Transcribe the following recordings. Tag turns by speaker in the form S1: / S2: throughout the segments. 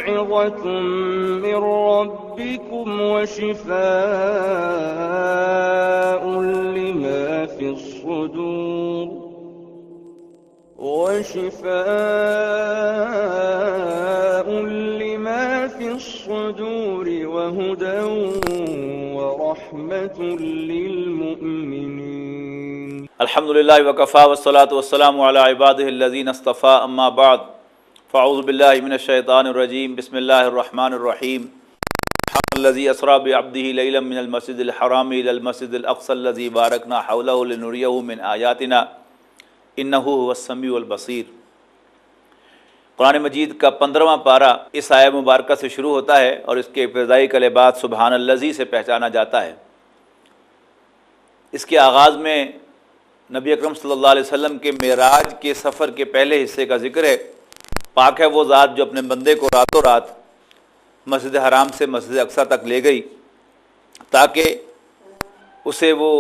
S1: موعظة من ربكم وشفاء لما في الصدور وهدى ورحمة للمؤمنين.
S2: الحمد للہ وکفیٰ والصلاة والسلام علی عبادہ الذین اصطفیٰ، اما بعد فاعوذ باللہ من الشیطان الرجیم، بسم اللہ الرحمن الرحیم. سبحان الذی اسریٰ بعبدہ لیلا من المسجد الحرام الی المسجد الاقصی الذی بارکنا حولہ لنریہ من آیاتنا انہ هو السمیع البصیر. قرآن مجید کا 15واں پارہ اس آیہ مبارکہ سے شروع ہوتا ہے اور اس کے ابتدائی کلمات سبحان الذی سے پہچانا جاتا ہے. اس کے آغاز میں نبی اکرم صلی اللہ علیہ وسلم کے معراج کے سفر کے پہلے حصے کا ذکر ہے. پاک ہے وہ ذات جو اپنے بندے کو راتوں رات مسجد حرام سے مسجد اقصی تک لے گئی تاکہ اسے وہ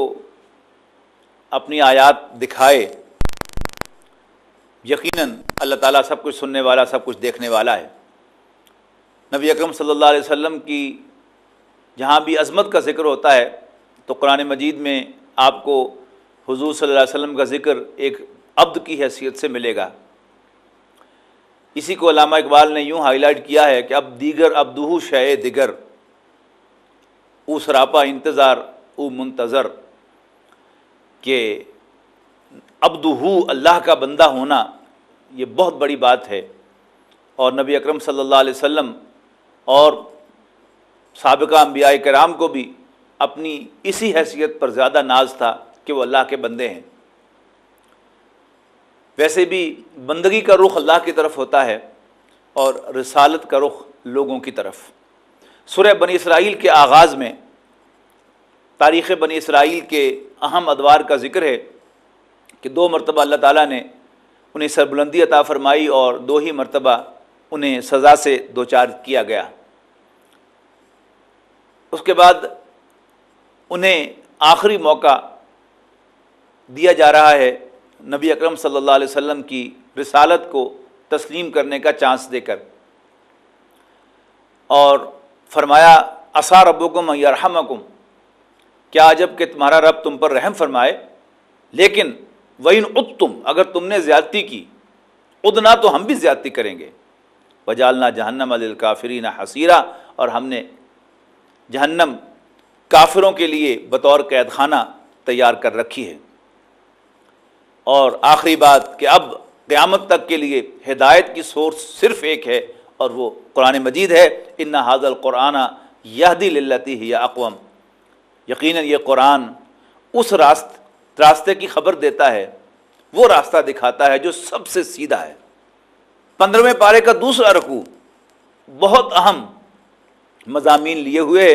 S2: اپنی آیات دکھائے. یقیناً اللہ تعالیٰ سب کچھ سننے والا، سب کچھ دیکھنے والا ہے. نبی اکرم صلی اللہ علیہ وسلم کی جہاں بھی عظمت کا ذکر ہوتا ہے تو قرآن مجید میں آپ کو حضور صلی اللہ علیہ وسلم کا ذکر ایک عبد کی حیثیت سے ملے گا. اسی کو علامہ اقبال نے یوں ہائی لائٹ کیا ہے کہ اب دیگر عبدہ شے دیگر، او سراپا انتظار او منتظر، کہ عبدہ اللہ کا بندہ ہونا یہ بہت بڑی بات ہے. اور نبی اکرم صلی اللہ علیہ وسلم اور سابقہ انبیاء کرام کو بھی اپنی اسی حیثیت پر زیادہ ناز تھا کہ وہ اللہ کے بندے ہیں. ویسے بھی بندگی کا رخ اللہ کی طرف ہوتا ہے اور رسالت کا رخ لوگوں کی طرف. سورہ بنی اسرائیل کے آغاز میں تاریخ بنی اسرائیل کے اہم ادوار کا ذکر ہے کہ 2 مرتبہ اللہ تعالیٰ نے انہیں سربلندی عطا فرمائی اور 2 ہی مرتبہ انہیں سزا سے دوچار کیا گیا. اس کے بعد انہیں آخری موقع دیا جا رہا ہے نبی اکرم صلی اللہ علیہ وسلم کی رسالت کو تسلیم کرنے کا چانس دے کر، اور فرمایا عسیٰ ربکم ان یرحمکم، کیا عجب کہ تمہارا رب تم پر رحم فرمائے، لیکن وَإِنْ عُدْتُمْ، اگر تم نے زیادتی کی، عدنا تو ہم بھی زیادتی کریں گے. وَجَعَلْنَا جَهَنَّمَ لِلْكَافِرِينَ حَصِيرًا، اور ہم نے جہنم کافروں کے لیے بطور قید خانہ تیار کر رکھی ہے. اور آخری بات کہ اب قیامت تک کے لیے ہدایت کی سورس صرف ایک ہے اور وہ قرآن مجید ہے. إِنَّ هَذَا الْقُرْآنَ يَهْدِي لِلَّتِي هِيَ أَقْوَمُ، یقیناً یہ قرآن اس راستے کی خبر دیتا ہے، وہ راستہ دکھاتا ہے جو سب سے سیدھا ہے. 15ویں پارے کا دوسرا رکوع بہت اہم مضامین لیے ہوئے.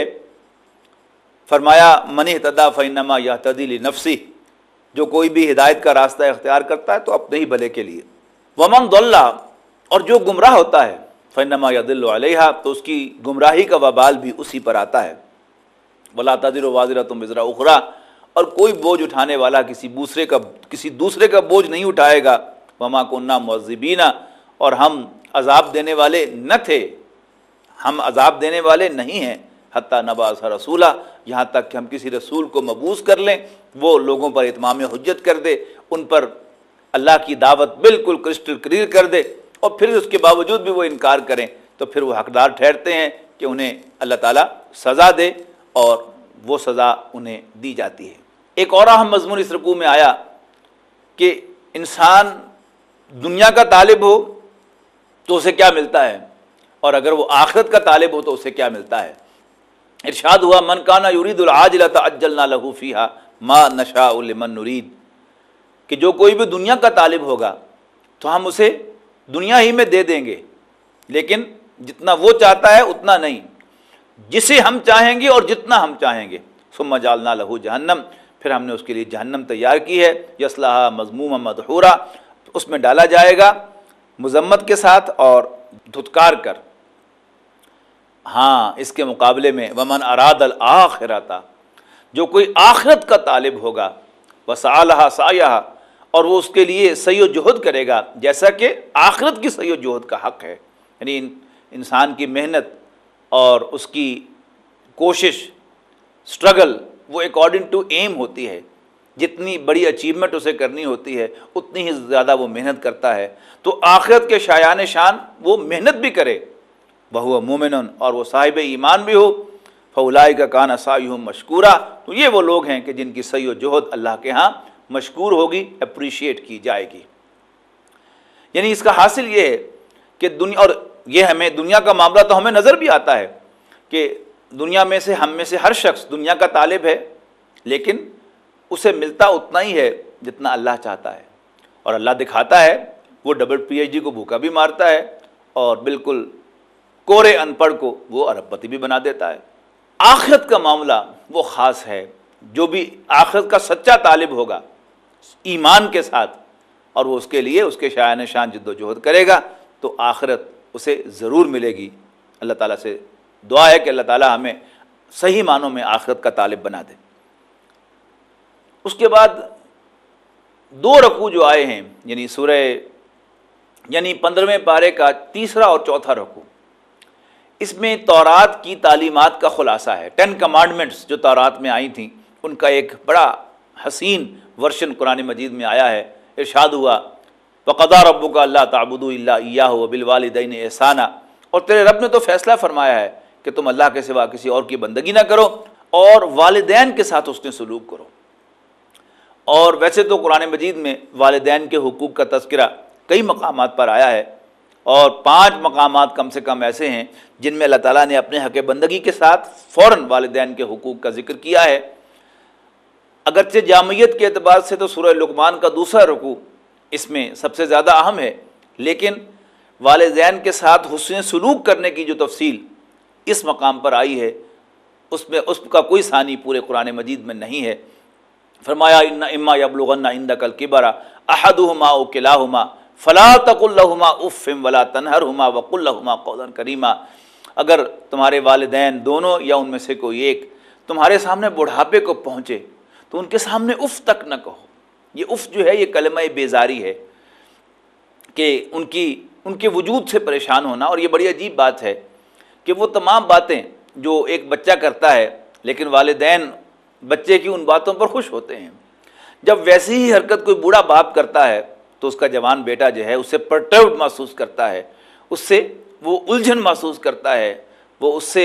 S2: فرمایا من اہتدی فانما یہتدی لنفسہ، جو کوئی بھی ہدایت کا راستہ اختیار کرتا ہے تو اپنے ہی بھلے کے لیے. ومن ضل، اور جو گمراہ ہوتا ہے فانما یضل علیہا، تو اس کی گمراہی کا وبال بھی اسی پر آتا ہے. ولا تزر وازرۃ وزر اخری، اور کوئی بوجھ اٹھانے والا کسی دوسرے کا بوجھ نہیں اٹھائے گا. وما کنا معذبین، اور ہم عذاب دینے والے نہ تھے، ہم عذاب دینے والے نہیں ہیں. حتی نبعث رسولا، یہاں تک کہ ہم کسی رسول کو مبعوث کر لیں، وہ لوگوں پر اتمام حجت کر دے، ان پر اللہ کی دعوت بالکل کرسٹل کلیئر کر دے، اور پھر اس کے باوجود بھی وہ انکار کریں تو پھر وہ حقدار ٹھہرتے ہیں کہ انہیں اللہ تعالیٰ سزا دے، اور وہ سزا انہیں دی جاتی ہے. ایک اور اہم مضمون اس رکوع میں آیا کہ انسان دنیا کا طالب ہو تو اسے کیا ملتا ہے، اور اگر وہ آخرت کا طالب ہو تو اسے کیا ملتا ہے. ارشاد ہوا من کان یرید العاجلۃ عجلنا له فیہا ما نشاء لمن نرید، کہ جو کوئی بھی دنیا کا طالب ہوگا تو ہم اسے دنیا ہی میں دے دیں گے، لیکن جتنا وہ چاہتا ہے اتنا نہیں، جسے ہم چاہیں گے اور جتنا ہم چاہیں گے. ثم جعلنا له جہنم، پھر ہم نے اس کے لیے جہنم تیار کی ہے. یصلاھا مذموما مدحورا، اس میں ڈالا جائے گا مذمت کے ساتھ اور دھتکار کر. ہاں اس کے مقابلے میں ومن اراد الآخرۃ، جو کوئی آخرت کا طالب ہوگا، وسعی لھا سعیھا، اور وہ اس کے لیے سعی و جہد کرے گا جیسا کہ آخرت کی سعی و جہد کا حق ہے. یعنی انسان کی محنت اور اس کی کوشش، اسٹرگل، وہ اکارڈنگ ٹو ایم ہوتی ہے. جتنی بڑی اچیومنٹ اسے کرنی ہوتی ہے اتنی ہی زیادہ وہ محنت کرتا ہے. تو آخرت کے شایان شان وہ محنت بھی کرے، وَهُوَ مُؤْمِنٌ، اور وہ صاحب ایمان بھی ہو، فَأُولَٰئِکَ کَانَ سَعْیُهُم مَشْکُورًا، تو یہ وہ لوگ ہیں کہ جن کی سعی و جہد اللہ کے ہاں مشکور ہوگی، اپریشیٹ کی جائے گی. یعنی اس کا حاصل یہ ہے کہ دنیا، اور یہ ہمیں دنیا کا معاملہ تو ہمیں نظر بھی آتا ہے کہ دنیا میں سے، ہم میں سے ہر شخص دنیا کا طالب ہے، لیکن اسے ملتا اتنا ہی ہے جتنا اللہ چاہتا ہے. اور اللہ دکھاتا ہے وہ ڈبل پی ایچ ڈی کو بھوکا بھی مارتا ہے اور بالکل کورے ان پڑھ کو وہ ارب پتی بھی بنا دیتا ہے. آخرت کا معاملہ وہ خاص ہے. جو بھی آخرت کا سچا طالب ہوگا ایمان کے ساتھ، اور وہ اس کے لیے اس کے شایان شان جد و جہد کرے گا، تو آخرت اسے ضرور ملے گی. اللہ تعالیٰ سے دعا ہے کہ اللہ تعالیٰ ہمیں صحیح معنوں میں آخرت کا طالب بنا دے. اس کے بعد 2 رکوع جو آئے ہیں، یعنی سورہ، یعنی 15ویں پارے کا 3 اور 4 رکوع، اس میں تورات کی تعلیمات کا خلاصہ ہے. 10 کمانڈمنٹس جو تورات میں آئی تھیں، ان کا ایک بڑا حسین ورژن قرآن مجید میں آیا ہے. ارشاد ہوا وَقَضَىٰ رَبُّكَ أَلَّا تَعْبُدُوا إِلَّا إِيَّاهُ وَبِالْوَالِدَيْنِ إِحْسَانًا، اور تیرے رب نے تو فیصلہ فرمایا ہے کہ تم اللہ کے سوا کسی اور کی بندگی نہ کرو اور والدین کے ساتھ حسن سلوک کرو. اور ویسے تو قرآن مجید میں والدین کے حقوق کا تذکرہ کئی مقامات پر آیا ہے، اور 5 مقامات کم سے کم ایسے ہیں جن میں اللہ تعالیٰ نے اپنے حق بندگی کے ساتھ فوراً والدین کے حقوق کا ذکر کیا ہے. اگرچہ جامعیت کے اعتبار سے تو سورہ لقمان کا 2 رکوع اس میں سب سے زیادہ اہم ہے، لیکن والدین کے ساتھ حسن سلوک کرنے کی جو تفصیل اس مقام پر آئی ہے، اس میں اس کا کوئی ثانی پورے قرآن مجید میں نہیں ہے. فرمایا ان اما یبلغن عندک الکبر احدہما او کلاہما فلا تقل لہما اف ولا تنہرہما وقل لہما قولا کریما، اگر تمہارے والدین دونوں یا ان میں سے کوئی ایک تمہارے سامنے بڑھاپے کو پہنچے تو ان کے سامنے اف تک نہ کہو. یہ اف جو ہے یہ کلمہ بیزاری ہے کہ ان کے وجود سے پریشان ہونا. اور یہ بڑی عجیب بات ہے کہ وہ تمام باتیں جو ایک بچہ کرتا ہے، لیکن والدین بچے کی ان باتوں پر خوش ہوتے ہیں. جب ویسی ہی حرکت کوئی بوڑھا باپ کرتا ہے تو اس کا جوان بیٹا جو ہے اس سے پرٹربڈ محسوس کرتا ہے، اس سے وہ الجھن محسوس کرتا ہے، وہ اس سے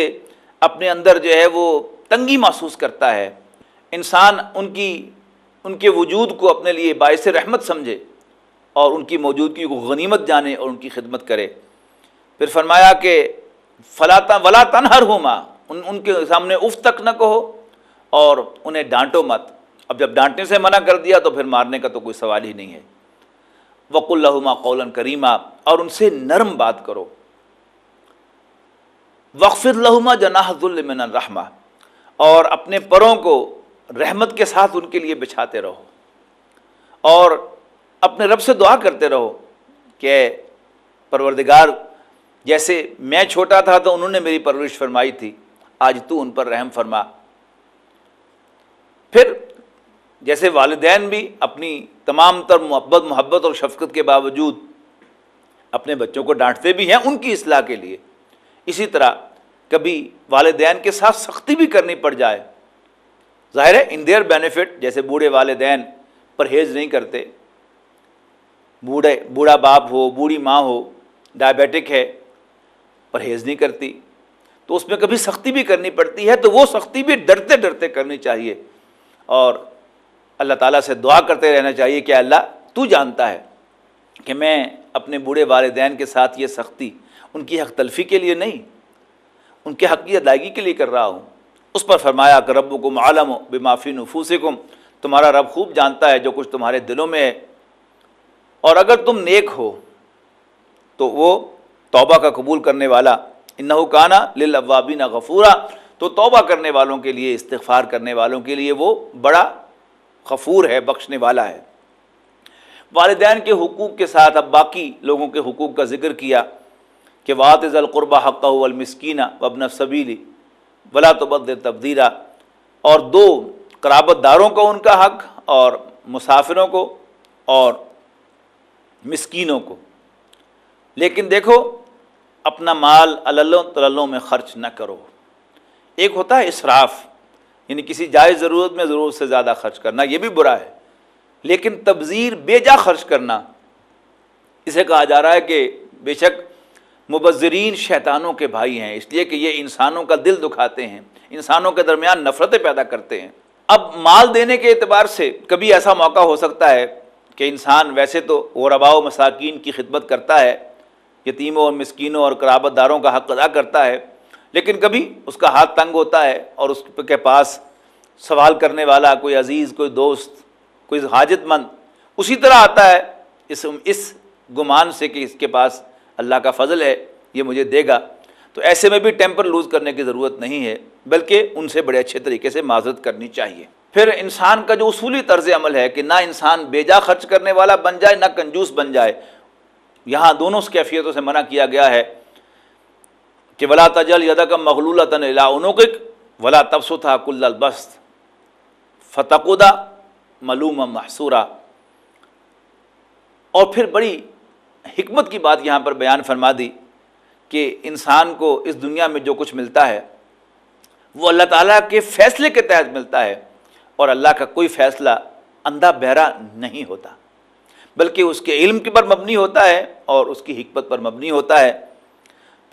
S2: اپنے اندر جو ہے وہ تنگی محسوس کرتا ہے. انسان ان کے وجود کو اپنے لیے باعث رحمت سمجھے اور ان کی موجودگی کو غنیمت جانے اور ان کی خدمت کرے. پھر فرمایا کہ ولا تنہرہما، ان کے سامنے اف تک نہ کہو اور انہیں ڈانٹو مت. اب جب ڈانٹنے سے منع کر دیا تو پھر مارنے کا تو کوئی سوال ہی نہیں ہے. وقل لہما قولا کریما، اور ان سے نرم بات کرو. واخفض لہما جناح الذل من الرحمہ، اور اپنے پروں کو رحمت کے ساتھ ان کے لیے بچھاتے رہو، اور اپنے رب سے دعا کرتے رہو کہ پروردگار جیسے میں چھوٹا تھا تو انہوں نے میری پرورش فرمائی تھی، آج تو ان پر رحم فرما. پھر جیسے والدین بھی اپنی تمام تر محبت اور شفقت کے باوجود اپنے بچوں کو ڈانٹتے بھی ہیں ان کی اصلاح کے لیے، اسی طرح کبھی والدین کے ساتھ سختی بھی کرنی پڑ جائے، ظاہر ہے ان دیئر بینیفٹ. جیسے بوڑھے والدین پرہیز نہیں کرتے، بوڑھا باپ ہو، بوڑھی ماں ہو، ڈائبیٹک ہے، پرہیز نہیں کرتی، تو اس میں کبھی سختی بھی کرنی پڑتی ہے، تو وہ سختی بھی ڈرتے ڈرتے کرنی چاہیے اور اللہ تعالیٰ سے دعا کرتے رہنا چاہیے کہ اللہ تو جانتا ہے کہ میں اپنے بوڑھے والدین کے ساتھ یہ سختی ان کی حق تلفی کے لیے نہیں، ان کے حق کی ادائیگی کے لیے کر رہا ہوں. اس پر فرمایا کہ ربکم عالم بما فی نفوسکم، تمہارا رب خوب جانتا ہے جو کچھ تمہارے دلوں میں ہے، اور اگر تم نیک ہو تو وہ توبہ کا قبول کرنے والا، انہ کان للاوابین غفورا، تو توبہ کرنے والوں کے لیے، استغفار کرنے والوں کے لیے وہ بڑا غفور ہے، بخشنے والا ہے. والدین کے حقوق کے ساتھ اب باقی لوگوں کے حقوق کا ذکر کیا کہ وآت ذی القربى حقہ والمسکین وابن السبیل ولا تبذر تبذیرا، اور 2 قرابت داروں کو ان کا حق، اور مسافروں کو اور مسکینوں کو. لیکن دیکھو اپنا مال عللوں تللوں میں خرچ نہ کرو۔ ایک ہوتا ہے اسراف، یعنی کسی جائز ضرورت میں ضرورت سے زیادہ خرچ کرنا، یہ بھی برا ہے، لیکن تبذیر، بے جا خرچ کرنا، اسے کہا جا رہا ہے کہ بے شک مبذرین شیطانوں کے بھائی ہیں، اس لیے کہ یہ انسانوں کا دل دکھاتے ہیں، انسانوں کے درمیان نفرتیں پیدا کرتے ہیں۔ اب مال دینے کے اعتبار سے کبھی ایسا موقع ہو سکتا ہے کہ انسان ویسے تو غرباء و مساکین کی خدمت کرتا ہے، یتیموں اور مسکینوں اور قرابت داروں کا حق ادا کرتا ہے، لیکن کبھی اس کا ہاتھ تنگ ہوتا ہے اور اس کے پاس سوال کرنے والا کوئی عزیز، کوئی دوست، کوئی حاجت مند اسی طرح آتا ہے اس گمان سے کہ اس کے پاس اللہ کا فضل ہے، یہ مجھے دے گا، تو ایسے میں بھی ٹیمپر لوز کرنے کی ضرورت نہیں ہے، بلکہ ان سے بڑے اچھے طریقے سے معذرت کرنی چاہیے۔ پھر انسان کا جو اصولی طرز عمل ہے کہ نہ انسان بے جا خرچ کرنے والا بن جائے، نہ کنجوس بن جائے، یہاں دونوں کیفیتوں سے منع کیا گیا ہے کہ ولا تجل یدک مغلولۃ الی عنقک ولا تبسطھا کل البسط فتقعد ملوما محسورا۔ اور پھر بڑی حکمت کی بات یہاں پر بیان فرما دی کہ انسان کو اس دنیا میں جو کچھ ملتا ہے وہ اللہ تعالیٰ کے فیصلے کے تحت ملتا ہے، اور اللہ کا کوئی فیصلہ اندھا بہرا نہیں ہوتا، بلکہ اس کے علم کے پر مبنی ہوتا ہے اور اس کی حکمت پر مبنی ہوتا ہے۔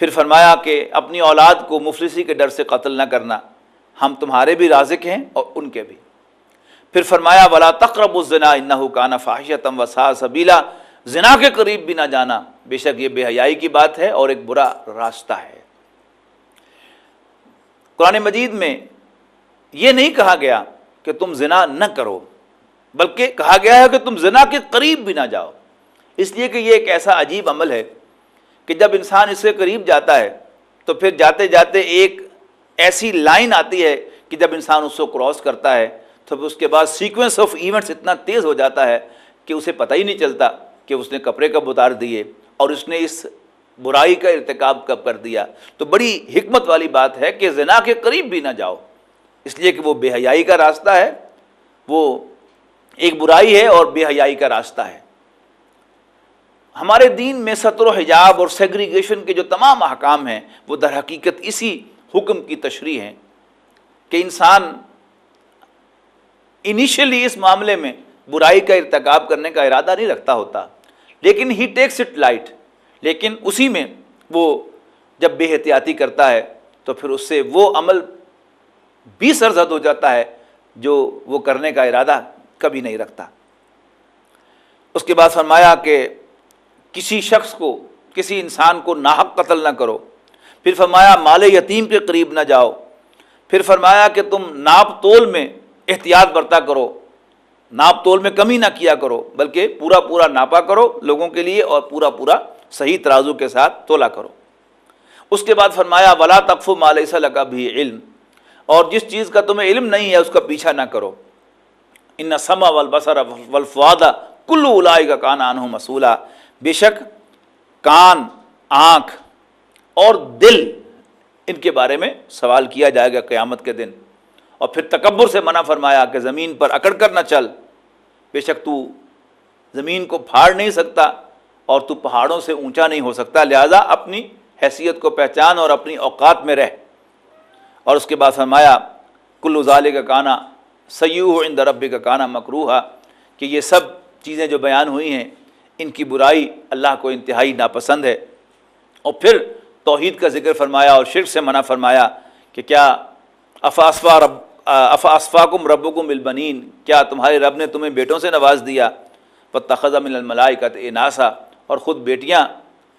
S2: پھر فرمایا کہ اپنی اولاد کو مفلسی کے ڈر سے قتل نہ کرنا، ہم تمہارے بھی رازق ہیں اور ان کے بھی۔ پھر فرمایا ولا تقربوا الزنا انہ کان فاحشۃ وساء سبیلا، زنا کے قریب بھی نہ جانا، بے شک یہ بے حیائی کی بات ہے اور ایک برا راستہ ہے۔ قرآن مجید میں یہ نہیں کہا گیا کہ تم زنا نہ کرو، بلکہ کہا گیا ہے کہ تم زنا کے قریب بھی نہ جاؤ، اس لیے کہ یہ ایک ایسا عجیب عمل ہے کہ جب انسان اس کے قریب جاتا ہے تو پھر جاتے جاتے ایک ایسی لائن آتی ہے کہ جب انسان اس کو کراس کرتا ہے تو پھر اس کے بعد سیکوینس آف ایونٹس اتنا تیز ہو جاتا ہے کہ اسے پتہ ہی نہیں چلتا کہ اس نے کپڑے کب اتار دیے اور اس نے اس برائی کا ارتکاب کب کر دیا۔ تو بڑی حکمت والی بات ہے کہ زنا کے قریب بھی نہ جاؤ، اس لیے کہ وہ بے حیائی کا راستہ ہے، وہ ایک برائی ہے اور بے حیائی کا راستہ ہے۔ ہمارے دین میں ستر و حجاب اور سیگریگیشن کے جو تمام احکام ہیں وہ در حقیقت اسی حکم کی تشریح ہیں کہ انسان انیشلی اس معاملے میں برائی کا ارتکاب کرنے کا ارادہ نہیں رکھتا ہوتا، لیکن ہی ٹیکس اٹ لائٹ، لیکن اسی میں وہ جب بے احتیاطی کرتا ہے تو پھر اس سے وہ عمل بھی سرزد ہو جاتا ہے جو وہ کرنے کا ارادہ کبھی نہیں رکھتا۔ اس کے بعد فرمایا کہ کسی شخص کو، کسی انسان کو ناحق قتل نہ کرو، پھر فرمایا مال یتیم کے قریب نہ جاؤ، پھر فرمایا کہ تم ناپ تول میں احتیاط برتا کرو، ناپ تول میں کمی نہ کیا کرو، بلکہ پورا پورا ناپا کرو لوگوں کے لیے اور پورا پورا صحیح ترازو کے ساتھ تولا کرو۔ اس کے بعد فرمایا ولا تقف ما لیس لک بہ علم، اور جس چیز کا تمہیں علم نہیں ہے اس کا پیچھا نہ کرو۔ ان السمع والبصر والفؤاد کل اولئک کان عنہ مسئولا، بے شک کان، آنکھ اور دل، ان کے بارے میں سوال کیا جائے گا قیامت کے دن۔ اور پھر تکبر سے منع فرمایا کہ زمین پر اکڑ کر نہ چل، بے شک تو زمین کو پھاڑ نہیں سکتا اور تو پہاڑوں سے اونچا نہیں ہو سکتا، لہذا اپنی حیثیت کو پہچان اور اپنی اوقات میں رہ۔ اور اس کے بعد فرمایا کل ذالک کان سیئہ عند ربک کان مکروہا، کہ یہ سب چیزیں جو بیان ہوئی ہیں ان کی برائی اللہ کو انتہائی ناپسند ہے۔ اور پھر توحید کا ذکر فرمایا اور شرک سے منع فرمایا کہ کیا افاسفاکم ربکم بالبنین، کیا تمہارے رب نے تمہیں بیٹوں سے نواز دیا، واتخذ من الملائکۃ اناسا، اور خود بیٹیاں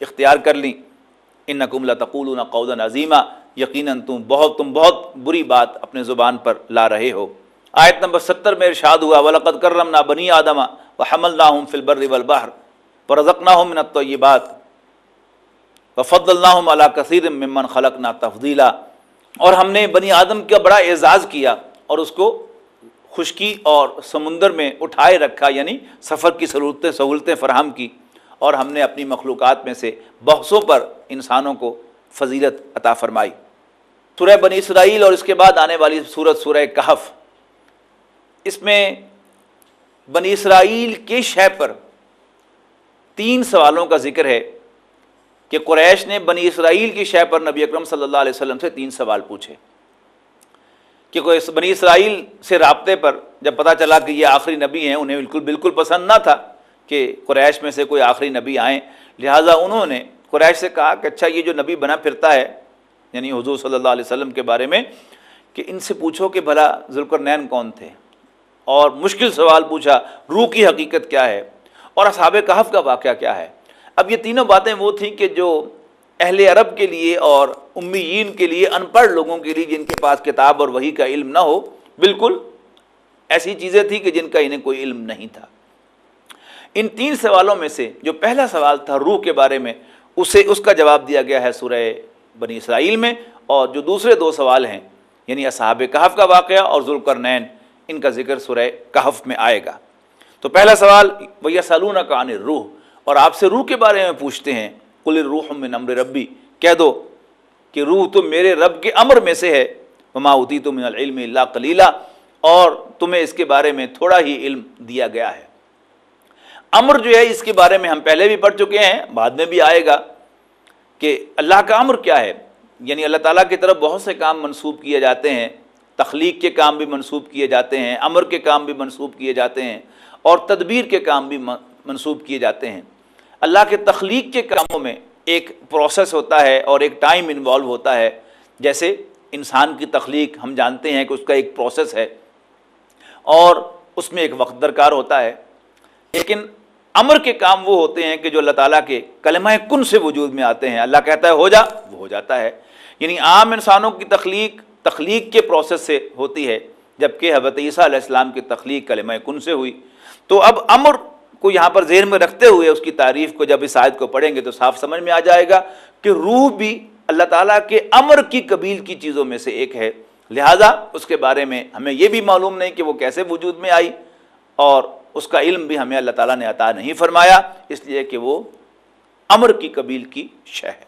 S2: اختیار کر لیں، انکم لتقولون قولا عظیما، یقیناً تم بہت بری بات اپنے زبان پر لا رہے ہو۔ آیت نمبر 70 میں ارشاد ہوا وَلَقَدْ كَرَّمْنَا بَنِي آدَمَ وَحَمَلْنَاهُمْ فِي الْبَرِّ وَالْبَحْرِ وَرَزَقْنَاهُم مِّنَ الطَّيِّبَاتِ وَفَضَّلْنَاهُمْ عَلَىٰ كَثِيرٍ مِّمَّنْ خَلَقْنَا تَفْضِيلًا، اور ہم نے بنی آدم کا بڑا اعزاز کیا اور اس کو خشکی اور سمندر میں اٹھائے رکھا، یعنی سفر کی سہولتیں فراہم کی، اور ہم نے اپنی مخلوقات میں سے بہتوں پر انسانوں کو فضیلت عطا فرمائی۔ سورہ بنی اسرائیل اور اس کے بعد آنے والی سورت سورہ کہف، اس میں بنی اسرائیل کے شے پر 3 سوالوں کا ذکر ہے کہ قریش نے بنی اسرائیل کی شے پر نبی اکرم صلی اللہ علیہ وسلم سے 3 سوال پوچھے کہ کوئی بنی اسرائیل سے رابطے پر جب پتہ چلا کہ یہ آخری نبی ہیں، انہیں بالکل پسند نہ تھا کہ قریش میں سے کوئی آخری نبی آئیں، لہٰذا انہوں نے قریش سے کہا کہ اچھا یہ جو نبی بنا پھرتا ہے یعنی حضور صلی اللہ علیہ وسلم کے بارے میں، کہ ان سے پوچھو کہ بھلا ذوالقرنین کون تھے، اور مشکل سوال پوچھا روح کی حقیقت کیا ہے اور اصحاب کہف کا واقعہ کیا ہے۔ اب یہ تینوں باتیں وہ تھیں کہ جو اہل عرب کے لیے اور امیین کے لیے، ان پڑھ لوگوں کے لیے جن کے پاس کتاب اور وحی کا علم نہ ہو، بالکل ایسی چیزیں تھیں کہ جن کا انہیں کوئی علم نہیں تھا۔ ان 3 سوالوں میں سے جو پہلا سوال تھا روح کے بارے میں، اس کا جواب دیا گیا ہے سورہ بنی اسرائیل میں، اور جو دوسرے 2 سوال ہیں یعنی اصحاب کہف کا واقعہ اور ذوالقرنین، ان کا ذکر سورہ کہف میں آئے گا۔ تو پہلا سوال وَيَسْأَلُونَكَ عَنِ الرُّوحِ، اور آپ سے روح کے بارے میں پوچھتے ہیں، قُلِ الرُّوحُ مِنْ أَمْرِ رَبِّي، کہہ دو کہ روح تو میرے رب کے امر میں سے ہے، وَمَا أُوتِيتُم مِنَ الْعِلْمِ إِلَّا قَلِيلًا، اور تمہیں اس کے بارے میں تھوڑا ہی علم دیا گیا ہے۔ امر جو ہے اس کے بارے میں ہم پہلے بھی پڑھ چکے ہیں، بعد میں بھی آئے گا کہ اللہ کا امر کیا ہے، یعنی اللہ تعالیٰ کی طرف بہت سے کام منسوب کیے جاتے ہیں، تخلیق کے کام بھی منسوب کیے جاتے ہیں، امر کے کام بھی منسوب کیے جاتے ہیں، اور تدبیر کے کام بھی منسوب کیے جاتے ہیں۔ اللہ کے تخلیق کے کاموں میں ایک پروسیس ہوتا ہے اور ایک ٹائم انوالو ہوتا ہے، جیسے انسان کی تخلیق ہم جانتے ہیں کہ اس کا ایک پروسیس ہے اور اس میں ایک وقت درکار ہوتا ہے، لیکن امر کے کام وہ ہوتے ہیں کہ جو اللہ تعالیٰ کے کلمہ کن سے وجود میں آتے ہیں۔ اللہ کہتا ہے ہو جا، وہ ہو جاتا ہے۔ یعنی عام انسانوں کی تخلیق کے پروسیس سے ہوتی ہے، جبکہ حضرت عیسیٰ علیہ السلام کی تخلیق کلمہ کن سے ہوئی۔ تو اب امر کو یہاں پر ذہن میں رکھتے ہوئے اس کی تعریف کو جب اس آیت کو پڑھیں گے تو صاف سمجھ میں آ جائے گا کہ روح بھی اللہ تعالیٰ کے امر کی قبیل کی چیزوں میں سے ایک ہے، لہٰذا اس کے بارے میں ہمیں یہ بھی معلوم نہیں کہ وہ کیسے وجود میں آئی، اور اس کا علم بھی ہمیں اللہ تعالیٰ نے عطا نہیں فرمایا، اس لیے کہ وہ امر کی قبیل کی شے ہے۔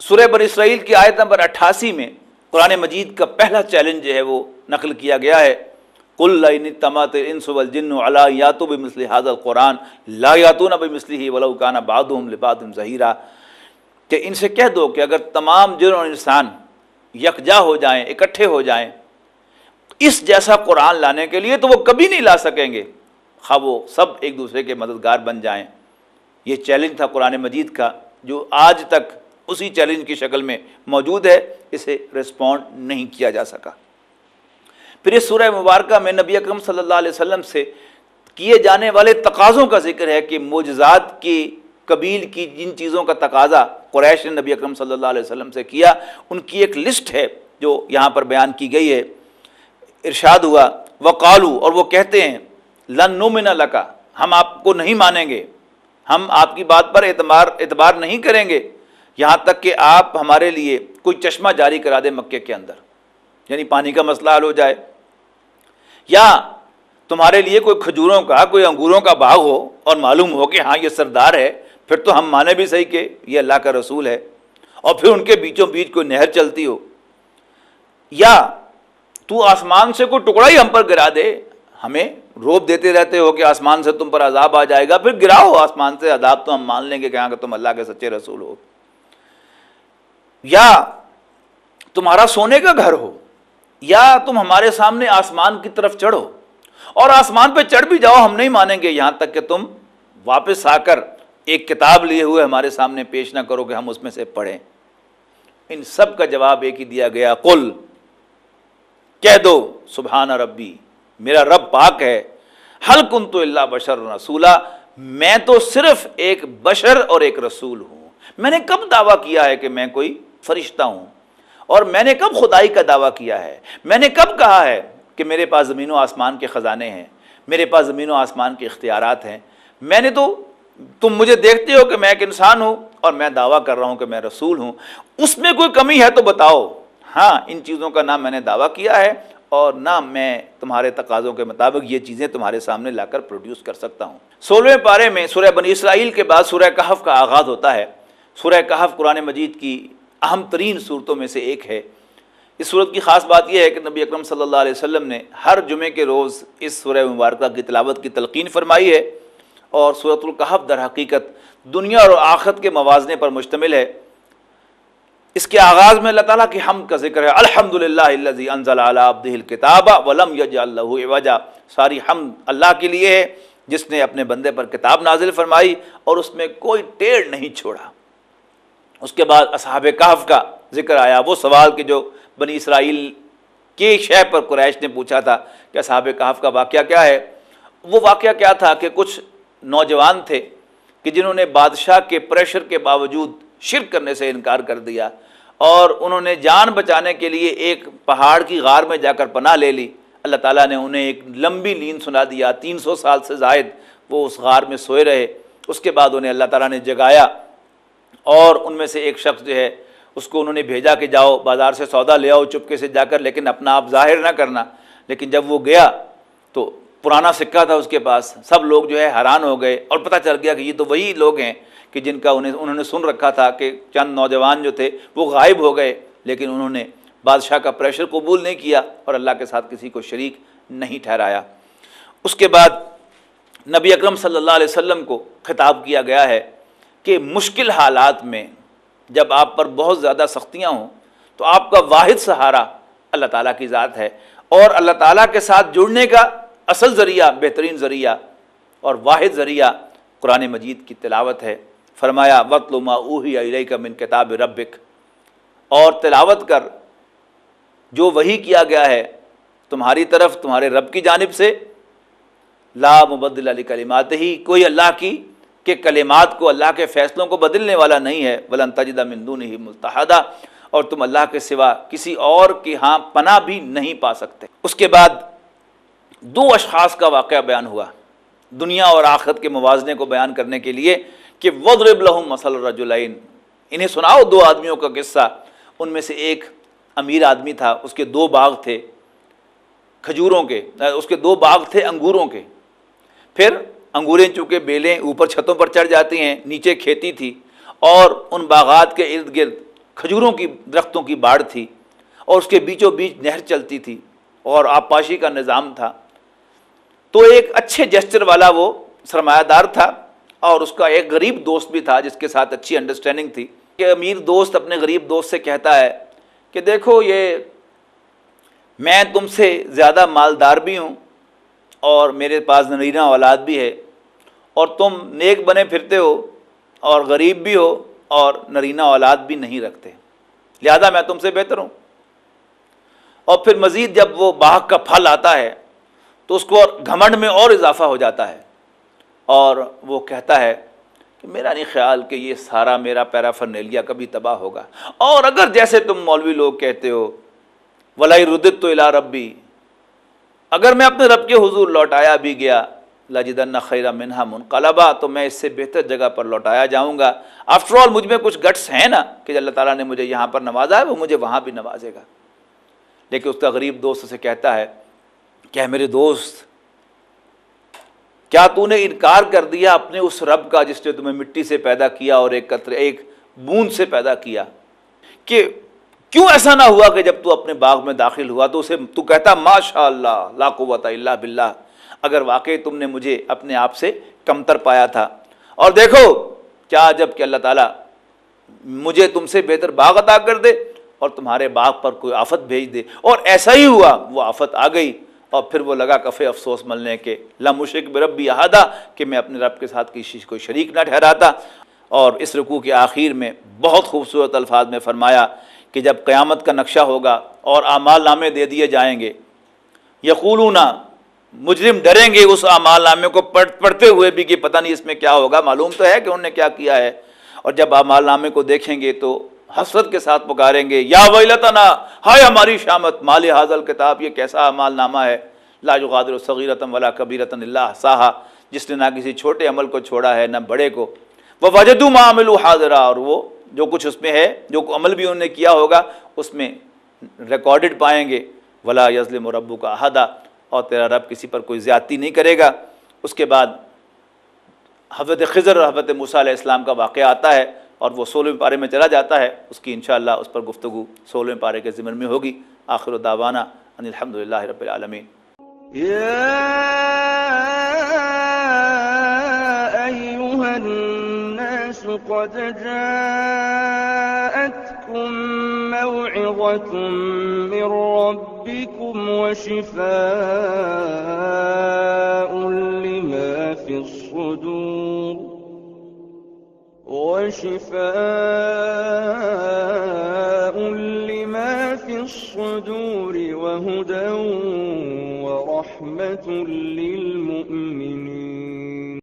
S2: سورہ بنی اسرائیل کی آیت نمبر 88 میں قرآن مجید کا پہلا چیلنج جو ہے وہ نقل کیا گیا ہے، قُلْ لَئِنِ اجْتَمَعَتِ الْإِنسُ وَالْجِنُّ عَلَىٰ أَن يَأْتُوا بِمِثْلِ هَٰذَا الْقُرْآنِ لَا يَأْتُونَ بِمِثْلِهِ وَلَوْ كَانَ بَعْضُهُمْ لِبَعْضٍ ظَهِيرًا، کہ ان سے کہہ دو کہ اگر تمام جن اور انسان یکجا ہو جائیں، اکٹھے ہو جائیں اس جیسا قرآن لانے کے لیے تو وہ کبھی نہیں لا سکیں گے، خواہ وہ سب ایک دوسرے کے مددگار بن جائیں۔ یہ چیلنج تھا قرآن مجید کا، جو آج تک اسی چیلنج کی شکل میں موجود ہے، اسے رسپونڈ نہیں کیا جا سکا۔ پھر اس سورہ مبارکہ میں نبی اکرم صلی اللہ علیہ وسلم سے کیے جانے والے تقاضوں کا ذکر ہے کہ معجزات کی قبیل کی جن چیزوں کا تقاضا قریش نے نبی اکرم صلی اللہ علیہ وسلم سے کیا، ان کی ایک لسٹ ہے جو یہاں پر بیان کی گئی ہے۔ ارشاد ہوا وقالو، اور وہ کہتے ہیں لن نؤمن لک، ہم آپ کو نہیں مانیں گے، ہم آپ کی بات پر اعتبار نہیں کریں گے یہاں تک کہ آپ ہمارے لیے کوئی چشمہ جاری کرا دیں مکے کے اندر، یعنی پانی کا مسئلہ حل ہو جائے، یا تمہارے لیے کوئی کھجوروں کا کوئی انگوروں کا باغ ہو اور معلوم ہو کہ ہاں یہ سردار ہے، پھر تو ہم مانے بھی صحیح کہ یہ اللہ کا رسول ہے، اور پھر ان کے بیچوں بیچ کوئی نہر چلتی ہو، یا تو آسمان سے کوئی ٹکڑا ہی ہم پر گرا دے، ہمیں روب دیتے رہتے ہو کہ آسمان سے تم پر عذاب آ جائے گا، پھر گراؤ آسمان سے عذاب تو ہم مان لیں گے کہ ہاں کہ تم اللہ کے سچے رسول ہو، یا تمہارا سونے کا گھر ہو، یا تم ہمارے سامنے آسمان کی طرف چڑھو اور آسمان پہ چڑھ بھی جاؤ، ہم نہیں مانیں گے یہاں تک کہ تم واپس آ کر ایک کتاب لیے ہوئے ہمارے سامنے پیش نہ کرو کہ ہم اس میں سے پڑھیں۔ ان سب کا جواب ایک ہی دیا گیا، قل، کہہ دو سبحان ربی، میرا رب پاک ہے، حل کنت الا بشر رسولا، میں تو صرف ایک بشر اور ایک رسول ہوں۔ میں نے کب دعویٰ کیا ہے کہ میں کوئی فرشتہ ہوں، اور میں نے کب خدائی کا دعویٰ کیا ہے؟ میں نے کب کہا ہے کہ میرے پاس زمین و آسمان کے خزانے ہیں، میرے پاس زمین و آسمان کے اختیارات ہیں؟ میں نے تو، تم مجھے دیکھتے ہو کہ میں ایک انسان ہوں اور میں دعویٰ کر رہا ہوں کہ میں رسول ہوں، اس میں کوئی کمی ہے تو بتاؤ۔ ہاں، ان چیزوں کا نہ میں نے دعویٰ کیا ہے اور نہ میں تمہارے تقاضوں کے مطابق یہ چیزیں تمہارے سامنے لا کر پروڈیوس کر سکتا ہوں۔ 16ویں پارے میں سورہ بنی اسرائیل کے بعد سورہ کہف کا آغاز ہوتا ہے۔ سورہ کہف قرآن مجید کی اہم ترین صورتوں میں سے ایک ہے۔ اس صورت کی خاص بات یہ ہے کہ نبی اکرم صلی اللہ علیہ وسلم نے ہر جمعے کے روز اس سورہ مبارکہ کی تلاوت کی تلقین فرمائی ہے، اور سورۃ الکہف در حقیقت دنیا اور آخرت کے موازنے پر مشتمل ہے۔ اس کے آغاز میں اللہ تعالیٰ کی حمد کا ذکر ہے، الحمدللہ الذی انزل علی عبدہ الکتاب ولم یجعل لہ عوجا، ساری حمد اللہ کے لیے ہے جس نے اپنے بندے پر کتاب نازل فرمائی اور اس میں کوئی ٹیڑھ نہیں چھوڑا۔ اس کے بعد اصحاب کہف کا ذکر آیا، وہ سوال کہ جو بنی اسرائیل کے شے پر قریش نے پوچھا تھا کہ اصحاب کہف کا واقعہ کیا ہے۔ وہ واقعہ کیا تھا کہ کچھ نوجوان تھے کہ جنہوں نے بادشاہ کے پریشر کے باوجود شرک کرنے سے انکار کر دیا اور انہوں نے جان بچانے کے لیے ایک پہاڑ کی غار میں جا کر پناہ لے لی۔ اللہ تعالیٰ نے انہیں ایک لمبی نیند سنا دیا، 300 سال سے زائد وہ اس غار میں سوئے رہے۔ اس کے بعد انہیں اللہ تعالیٰ نے جگایا اور ان میں سے ایک شخص جو ہے اس کو انہوں نے بھیجا کہ جاؤ بازار سے سودا لے آؤ چپکے سے جا کر، لیکن اپنا آپ ظاہر نہ کرنا۔ لیکن جب وہ گیا تو پرانا سکہ تھا اس کے پاس، سب لوگ جو ہے حیران ہو گئے اور پتہ چل گیا کہ یہ تو وہی لوگ ہیں کہ جن کا انہوں نے سن رکھا تھا کہ چند نوجوان جو تھے وہ غائب ہو گئے، لیکن انہوں نے بادشاہ کا پریشر قبول نہیں کیا اور اللہ کے ساتھ کسی کو شریک نہیں ٹھہرایا۔ اس کے بعد نبی اکرم صلی اللہ علیہ وسلم کو خطاب کیا گیا ہے کہ مشکل حالات میں جب آپ پر بہت زیادہ سختیاں ہوں تو آپ کا واحد سہارا اللہ تعالیٰ کی ذات ہے، اور اللہ تعالیٰ کے ساتھ جڑنے کا اصل ذریعہ، بہترین ذریعہ اور واحد ذریعہ قرآن مجید کی تلاوت ہے۔ فرمایا وَاتْلُ مَا أُوحِیَ إِلَيْکَ مِن کتاب ربک، اور تلاوت کر جو وحی کیا گیا ہے تمہاری طرف تمہارے رب کی جانب سے، لا مبدل لکلماتہ، کوئی اللہ کی کہ کلمات کو، اللہ کے فیصلوں کو بدلنے والا نہیں ہے، وَلَن تَجِدَ مِن دُونِهِ مُلْتَحَدًا، اور تم اللہ کے سوا کسی اور کی ہاں پناہ بھی نہیں پا سکتے۔ اس کے بعد دو اشخاص کا واقعہ بیان ہوا دنیا اور آخرت کے موازنے کو بیان کرنے کے لیے کہ وَاضْرِبْ لَهُم مَثَلَ الرَّجُلَيْنِ، انہیں سناؤ دو آدمیوں کا قصہ۔ ان میں سے ایک امیر آدمی تھا، اس کے 2 باغ تھے کھجوروں کے، اس کے 2 باغ تھے انگوروں کے۔ پھر انگوریں چونکہ بیلیں اوپر چھتوں پر چڑھ جاتی ہیں، نیچے کھیتی تھی اور ان باغات کے ارد گرد کھجوروں کی درختوں کی باڑ تھی اور اس کے بیچوں بیچ نہر چلتی تھی اور آبپاشی کا نظام تھا۔ تو ایک اچھے جسچر والا وہ سرمایہ دار تھا اور اس کا ایک غریب دوست بھی تھا جس کے ساتھ اچھی انڈرسٹینڈنگ تھی کہ امیر دوست اپنے غریب دوست سے کہتا ہے کہ دیکھو یہ میں تم سے زیادہ مالدار بھی ہوں اور میرے پاس نرینہ اولاد بھی ہے، اور تم نیک بنے پھرتے ہو اور غریب بھی ہو اور نرینہ اولاد بھی نہیں رکھتے، لہذا میں تم سے بہتر ہوں۔ اور پھر مزید جب وہ باغ کا پھل آتا ہے تو اس کو گھمنڈ میں اور اضافہ ہو جاتا ہے اور وہ کہتا ہے کہ میرا نہیں خیال کہ یہ سارا میرا پیرافرنیلیا کبھی تباہ ہوگا، اور اگر جیسے تم مولوی لوگ کہتے ہو وَلَئِن رُدِدتُّ إِلَىٰ رَبِّی، اگر میں اپنے رب کے حضور لوٹایا بھی گیا لَأَجِدَنَّ خَيْرًا مِنْهَا مُنْقَلَبًا، تو میں اس سے بہتر جگہ پر لوٹایا جاؤں گا۔ آفٹر آل مجھ میں کچھ گٹس ہیں نا کہ اللہ تعالیٰ نے مجھے یہاں پر نوازا ہے، وہ مجھے وہاں بھی نوازے گا۔ لیکن اس کا غریب دوست اسے کہتا ہے کہ میرے دوست، کیا تو نے انکار کر دیا اپنے اس رب کا جس نے تمہیں مٹی سے پیدا کیا اور ایک قطرے ایک بوند سے پیدا کیا؟ کہ کیوں ایسا نہ ہوا کہ جب تو اپنے باغ میں داخل ہوا تو اسے تو کہتا ماشاء اللہ لا قوت الا باللہ، اگر واقعی تم نے مجھے اپنے آپ سے کمتر پایا تھا، اور دیکھو کیا جب کہ اللہ تعالیٰ مجھے تم سے بہتر باغ عطا کر دے اور تمہارے باغ پر کوئی آفت بھیج دے۔ اور ایسا ہی ہوا، وہ آفت آ گئی اور پھر وہ لگا کفے افسوس ملنے کے، لم اشرک بربی احدا، کہ میں اپنے رب کے ساتھ کسی کو شریک نہ ٹھہراتا۔ اور اس رکوع کے آخر میں بہت خوبصورت الفاظ میں فرمایا کہ جب قیامت کا نقشہ ہوگا اور اعمال نامے دے دیے جائیں گے، یقولون، مجرم ڈریں گے اس اعمال نامے کو پڑھتے ہوئے بھی کہ پتہ نہیں اس میں کیا ہوگا، معلوم تو ہے کہ انہوں نے کیا کیا ہے، اور جب اعمال نامے کو دیکھیں گے تو حسرت کے ساتھ پکاریں گے یا ویلتنا، ہائے ہماری شامت، مال ھذا الکتاب، یہ کیسا اعمال نامہ ہے، لا یغادر صغیرۃ ولا کبیرۃ الا احصاھا، جس نے نہ کسی چھوٹے عمل کو چھوڑا ہے نہ بڑے کو، ووجدوا ما عملوا حاضرا، اور وہ جو کچھ اس میں ہے، جو عمل بھی انہوں نے کیا ہوگا اس میں ریکارڈڈ پائیں گے، ولا یظلم ربک احدا، اور تیرا رب کسی پر کوئی زیادتی نہیں کرے گا۔ اس کے بعد حضرت خضر اور حضرت موسیٰ علیہ السلام کا واقعہ آتا ہے اور وہ 16ویں پارے میں چلا جاتا ہے، اس کی انشاءاللہ اس پر گفتگو 16ویں پارے کے ضمن میں ہوگی۔ آخر دعوانا ان الحمدللہ رب العالمین۔
S1: يا أيها الناس قد جاءتكم موعظة من ربكم وشفاء لما في الصدور وهدى ورحمة للمؤمنين.